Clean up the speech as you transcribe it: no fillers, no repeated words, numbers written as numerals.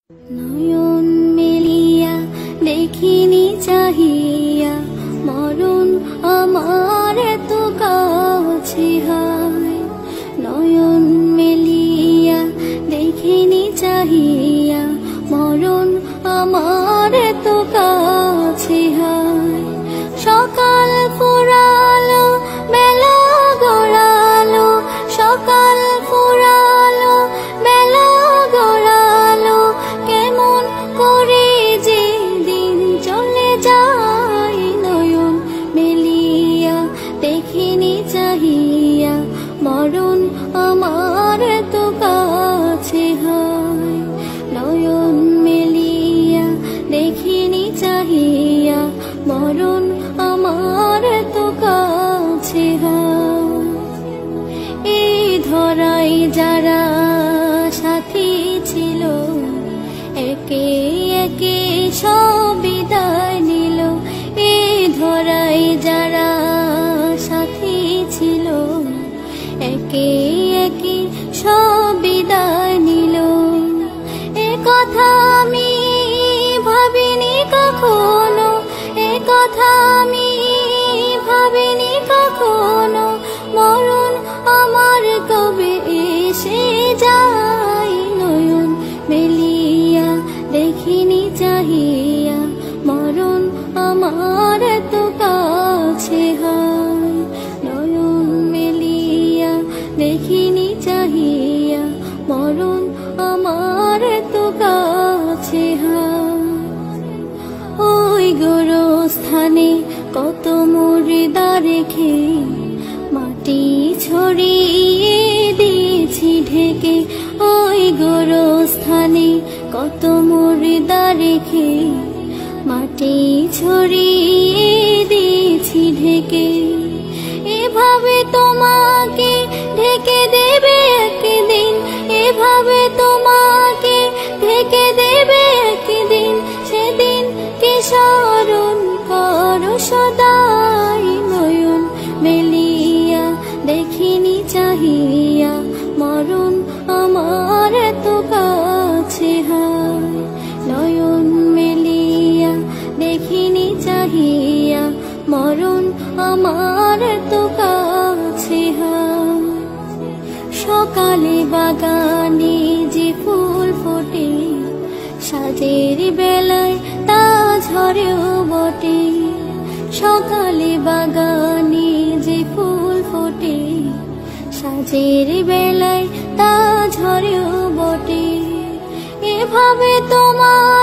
নয়ন মেলিয়া দেখিনি চাহিয়া মরণ আমার এত কাছে হায়। নয়ন মেলিয়া দেখিনি চাহিয়া মরণ আমার এত কাছে হায়। সকাল ফুরালো বেলা গড়ালো, সকাল ফুরালো বেলা গড়ালো, কেমন করে যে দিন চলে যায়। নয়ন মেলিয়া দেখিনি চাহিয়া মরণ আমার এত কাছে হায়। নয়ন মেলিয়া দেখিনি চাহিয়া মরণ আমার এত কাছে হায়। এই ধরাই যারা সাথী ছিল, একে একে সব বিদায় নিল। এই ধরাই যারা সাথী ছিল, একে একে সব বিদায় নিল। এ কথা আমি ভাবিনি কখনো, এ কথা আমি ভাবিনি কখনো, মরণ আমার কবে এসে যায়। নয়ন মেলিয়া দেখিনি চাহিয়া মরণ আমার এত কাছে হায়। নয়ন মেলিয়া দেখিনি চাহিয়া মরণ আমার এত কাছে হায়। ওই গোরস্থানে কত মুর্দা রেখে মাটি ছড়িয়ে দিয়েছি ঢেকে। ওই গোরস্থানে কত মুর্দা রেখে মাটি ছড়িয়ে দিয়েছি ঢেকে। এভাবে তোমাকে ঢেকে দেবে একদিন, এভাবে তোমাকে ঢেকে দেবে একদিন, সেদিন কে স্মরণ করো সদাই। নয়ন মেলিয়া দেখিনি চাহিয়া মরণ আমার এত কাছে হায়। নয়ন মেলিয়া দেখিনি চাহিয়া মরণ আমার এত কাছে হায়। সকালে বাগানে যে ফুল ফোটে, সাজের বেলায় তা ঝরেও বটে। সকালে বাগানে যে ফুল ফোটে, সাজের বেলায় তা ঝরেও বটে। এভাবে তোমার